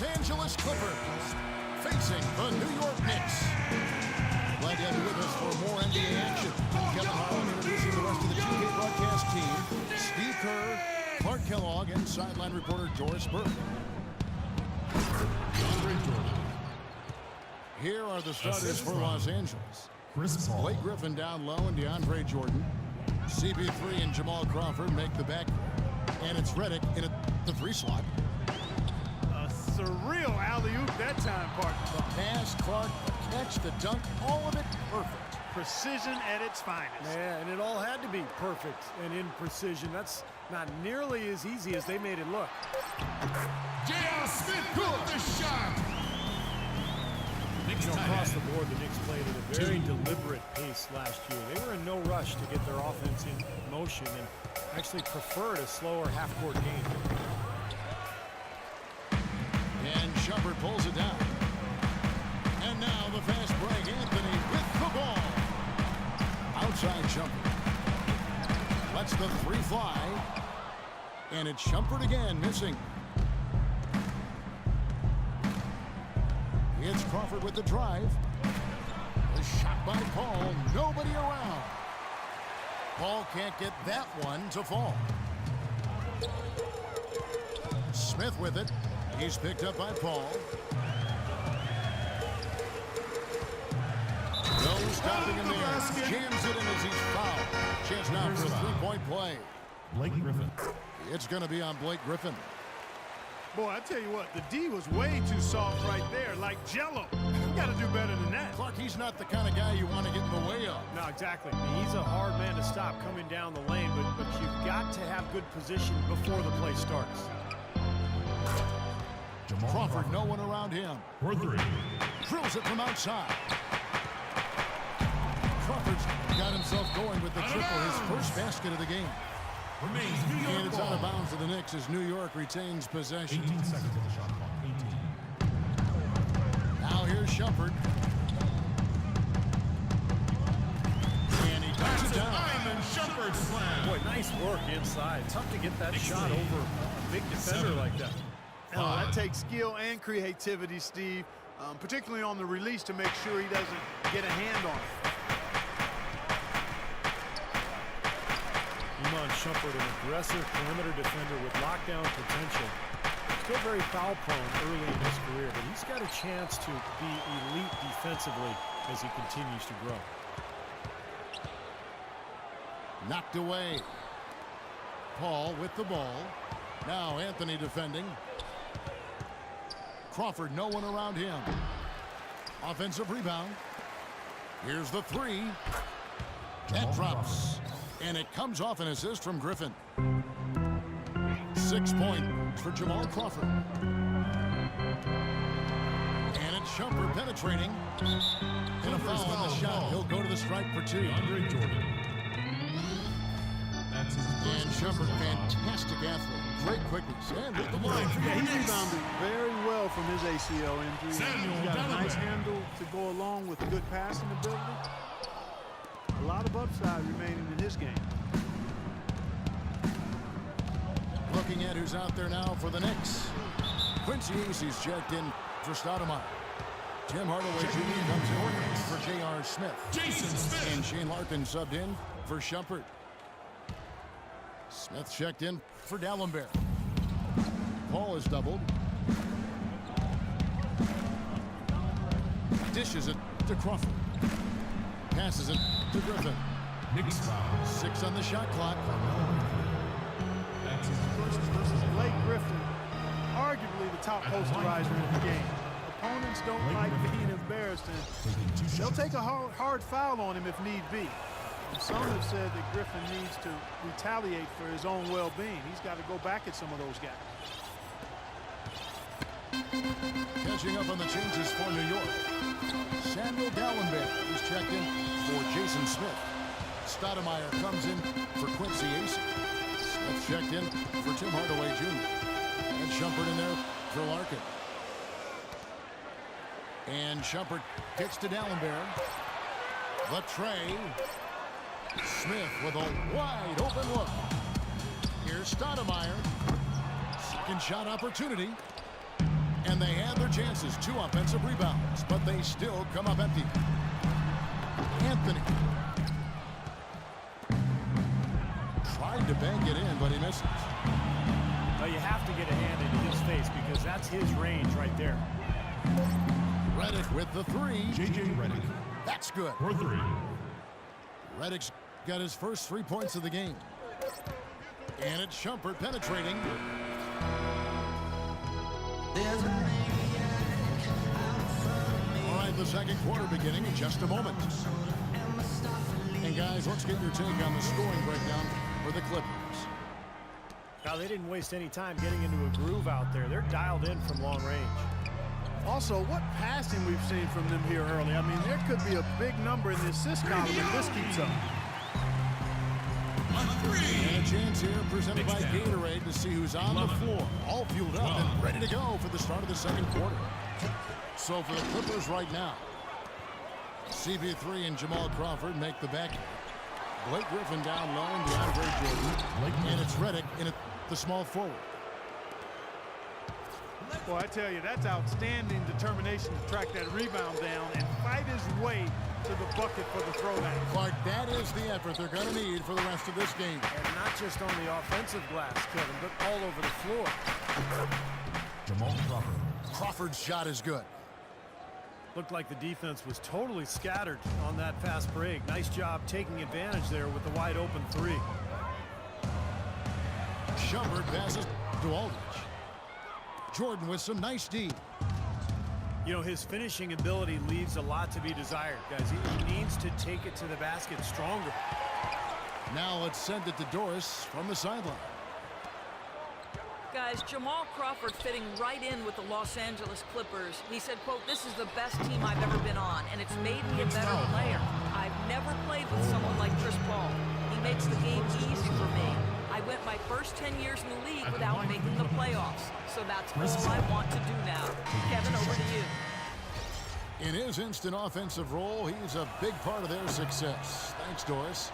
Angeles Clippers facing the New York Knicks. Glad to have you with us for more NBA action. I'm Kevin Harlan introducing the rest of the 2K broadcast team. Steve Kerr, Clark Kellogg, and sideline reporter Doris Burke. Here are the starters for Los Angeles. Chris Paul. Blake Griffin down low and DeAndre Jordan. CP3 and Jamal Crawford make the back. And it's Redick in the 3 slot. A surreal alley-oop that time, partner. The pass, Clark, the catch, the dunk, all of it perfect. Precision at its finest. Yeah, and it all had to be perfect and in precision. That's not nearly as easy as they made it look. J.R. Smith with the shot. Across the board, the Knicks played at a very deliberate pace last year. They were in no rush to get their offense in motion and actually preferred a slower half-court game. And Shumpert pulls it down. And now the fast break. Anthony with the ball. Outside Shumpert. Lets the 3 fly. And it's Shumpert again, missing. It's Crawford with the drive. The shot by Paul. Nobody around. Paul can't get that one to fall. Smith with it. He's picked up by Paul. No stopping him there. Jams it in as he's fouled. Chance now for a 3-point play. Blake Griffin. It's going to be on Blake Griffin. Boy, I tell you what, the D was way too soft right there, like Jell-O. You got to do better than that. Clark, he's not the kind of guy you want to get in the way of. No, exactly. He's a hard man to stop coming down the lane, but you've got to have good position before the play starts. Jamal Crawford, no one around him. For 3. Drills it from outside. Crawford's got himself going with the triple, his first basket of the game. Remains New York And it's ball. out of bounds for the Knicks as New York retains possession. 18 seconds on the shot clock. 18. Now here's Shumpert. And he knocks it down. Iman Shumpert slam. Boy, nice work inside. Tough to get that shot over a big defender like that. Oh, that takes skill and creativity, Steve, particularly on the release to make sure he doesn't get a hand on it. Iman Shumpert, an aggressive perimeter defender with lockdown potential. Still very foul prone early in his career, but he's got a chance to be elite defensively as he continues to grow. Knocked away. Paul with the ball. Now Anthony defending. Crawford, no one around him. Offensive rebound. Here's the 3. That drops. And it comes off an assist from Griffin. 6 points for Jamal Crawford. And it's Shumpert penetrating. And a foul on the shot. He'll go to the stripe for 2. DeAndre Jordan. That's his And Shumpert, fantastic athlete. Great quickness. And with the line. Yeah, he rebounded very well from his ACL injury. Samuel He's got a nice Donovan. handle to go along with good passing ability. A lot of upside remaining in his game. Looking at who's out there now for the Knicks. Quincy Acy's checked in for Stoudemire. Tim Hardaway Jr. comes in for J.R. Smith. Jason Smith. And Shane Larkin subbed in for Shumpert. Smith checked in for Dalembert. Paul is doubled. Dishes it to Crawford. Passes it to Griffin. Knicks foul. 6 on the shot clock. That's his first personal. Blake Griffin, arguably the top posterizer in the game. Opponents don't like being embarrassed, and Taking 2 they'll shots. take a hard foul on him if need be. And some have said that Griffin needs to retaliate for his own well-being. He's got to go back at some of those guys. Catching up on the changes for New York. Samuel Dalembert, who's checked in for Jason Smith. Stoudemire comes in for Quincy Acy. Smith checked in for Tim Hardaway Jr. And Shumpert in there for Larkin. And Shumpert gets to Dalembert. The tray. Smith with a wide open look. Here's Stoudemire. Second shot opportunity. And they had their chances. 2 offensive rebounds, but they still come up empty. Anthony tried to bank it in, but he misses. Well, you have to get a hand into his face because that's his range right there. Redick with the 3. J.J. Redick That's good. for 3. Redick's got his first 3 points of the game. And it's Shumpert penetrating. All right, the second quarter beginning in just a moment. And guys, let's get your take on the scoring breakdown for the Clippers. Now, they didn't waste any time getting into a groove out there. They're dialed in from long range. Also, what passing we've seen from them here early. I mean, there could be a big number in the assist column if this keeps up. And a chance here presented by Gatorade to see who's on the floor. All fueled up and ready to go for the start of the second quarter. So for the Clippers right now, CP3 and Jamal Crawford make the back. Blake Griffin down low and DeAndre Jordan. And it's Redick in the small forward. Boy, I tell you, that's outstanding determination to track that rebound down and fight his way to the bucket for the throwdown. Clark, that is the effort they're going to need for the rest of this game. And not just on the offensive glass, Kevin, but all over the floor. Jamal Crawford. Crawford's shot is good. Looked like the defense was totally scattered on that fast break. Nice job taking advantage there with the wide open 3. Shumpert passes to Aldridge. Jordan with some nice D. You know, his finishing ability leaves a lot to be desired, guys. He needs to take it to the basket stronger. Now let's send it to Doris from the sideline. Guys, Jamal Crawford fitting right in with the Los Angeles Clippers. He said, quote, "This is the best team I've ever been on, and it's made me a better player. I've never played with someone like Chris Paul. He makes the game easy for me. I went my first 10 years in the league without making the playoffs, so that's all I want to do now." Kevin, over to you. In his instant offensive role, he's a big part of their success. Thanks, Doris.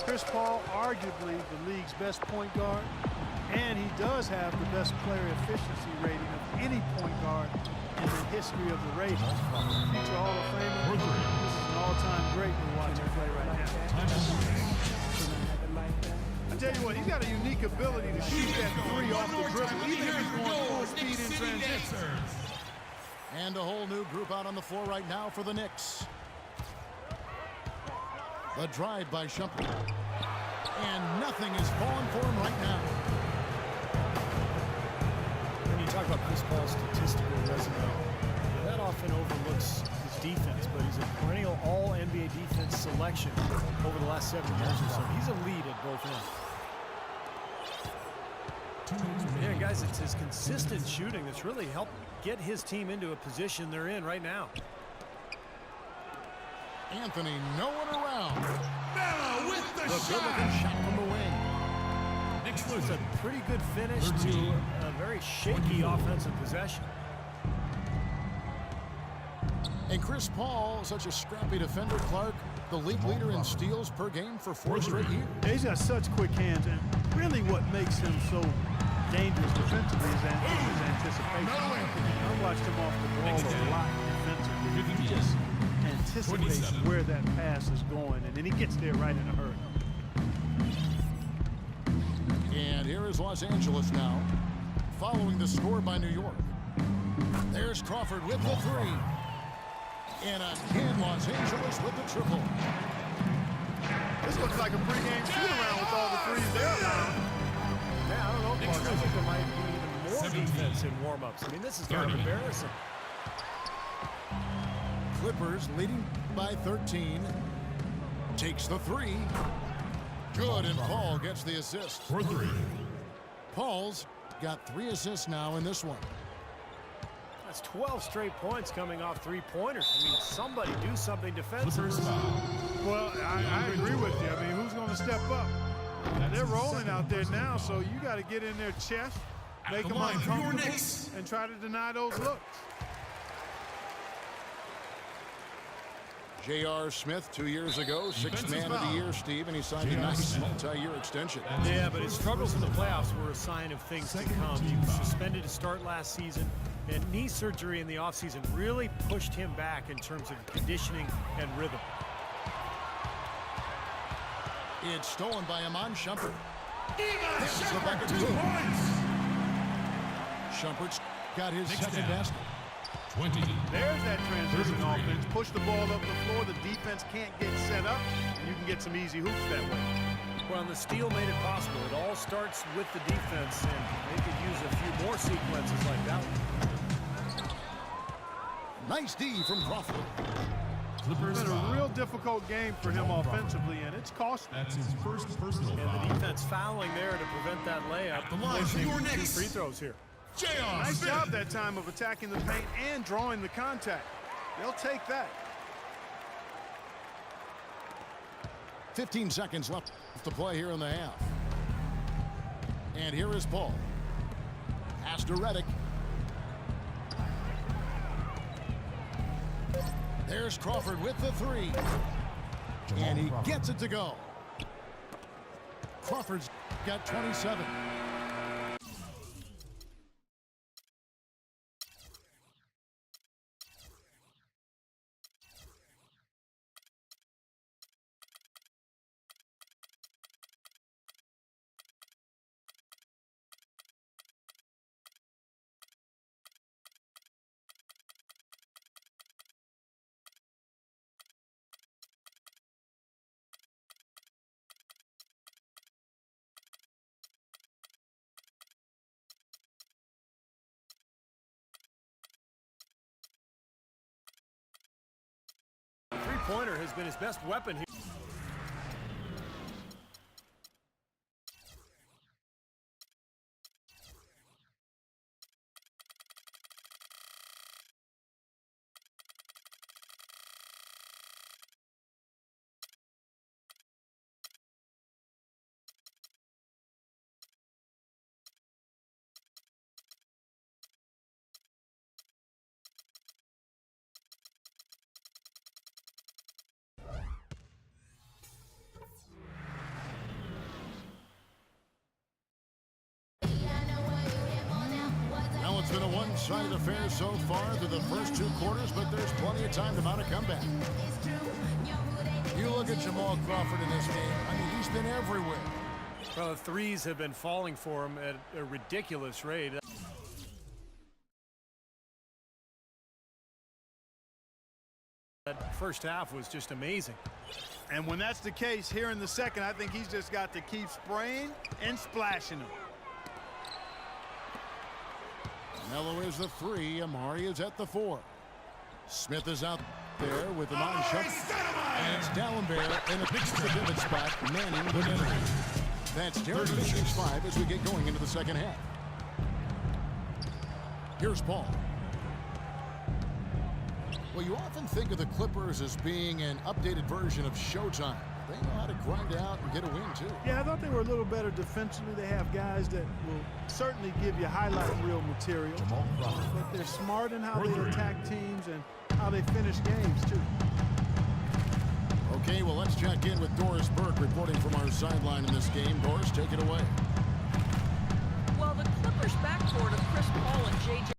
Chris Paul, arguably the league's best point guard, and he does have the best player efficiency rating of any point guard in the history of the rating. Future Hall of Famer. This is an all-time great we're watching play right now. I tell you what, he's got a unique ability to shoot that 3 off the dribble, even if he's going full speed in transition. And a whole new group out on the floor right now for the Knicks. The drive by Shumpert. And nothing is falling for him right now. When you talk about Chris Paul's statistical resume, that often overlooks his defense, but he's a perennial all-NBA defense selection over the last 7 years or so. He's a lead at both ends. Yeah, guys, it's his consistent shooting that's really helped get his team into a position they're in right now. Anthony, no one around. Melo with the The shot. good shot from the wing. It's a pretty good finish to a very shaky offensive possession. And Chris Paul, such a scrappy defender, Clark, the league leader in steals per game for 4 straight years. He's got such quick hands, and really what makes him so dangerous defensively is his anticipation. I watched him off the ball a lot defensively. He just anticipates where that pass is going, and then he gets there right in a hurry. And here is Los Angeles now, following the score by New York. There's Crawford with the 3. And again, Los Angeles with the triple. This looks like a pregame shoot-around with all the threes there now. Yeah, I don't know, Clark. I think there might be even more defense in warm-ups. I mean, this is kind of embarrassing. Clippers leading by 13. Takes the 3. Good, and Paul gets the assist. For 3. Paul's got 3 assists now in this one. That's 12 straight points coming off 3-pointers. I mean, somebody do something defensively. Well, I agree with you. I mean, who's going to step up? They're rolling out there now, so you got to get in their chest, make them uncomfortable, and try to deny those looks. J.R. Smith 2 years ago, sixth man of the year, Steve, and he signed a nice multi-year extension. Yeah, but his struggles in the playoffs were a sign of things to come. He was suspended to start last season, and knee surgery in the offseason really pushed him back in terms of conditioning and rhythm. It's stolen by Iman Shumpert. Shumpert, 2 points. Shumpert's got his second basket. 20. There's that transition offense. Push the ball up the floor. The defense can't get set up, and you can get some easy hoops that way. Well, the steal made it possible. It all starts with the defense, and they could use a few more sequences like that one. Nice D from Crawford. It's been a real difficult game for him offensively, and it's cost. That's his first personal And the defense fouling there to prevent that layup. the line for your 2 Knicks. free throws here. J.R. Nice Smith. job that time of attacking the paint and drawing the contact. They'll take that. 15 seconds left to play here in the half. And here is Paul. Pass to Redick. There's Crawford with the 3. And he gets it to go. Crawford's got 27. Three-pointer has been his best weapon here. It's been a one-sided affair so far through the first 2 quarters, but there's plenty of time to mount a comeback. You look at Jamal Crawford in this game. I mean, he's been everywhere. Well, the threes have been falling for him at a ridiculous rate. That first half was just amazing. And when that's the case here in the second, I think he's just got to keep spraying and splashing them. Melo is the 3. Amari is at the 4. Smith is out there with the Iman Shumpert. And it's Dallenberg in a pivot spot, manning the middle. That's Derek Fisher's 5 as we get going into the second half. Here's Paul. Well, you often think of the Clippers as being an updated version of Showtime. They know how to grind out and get a win, too. Yeah, I thought they were a little better defensively. They have guys that will certainly give you highlight reel material. But they're smart in how they attack teams and how they finish games, too. Okay, well, let's check in with Doris Burke reporting from our sideline in this game. Doris, take it away. Well, the Clippers backcourt of Chris Paul and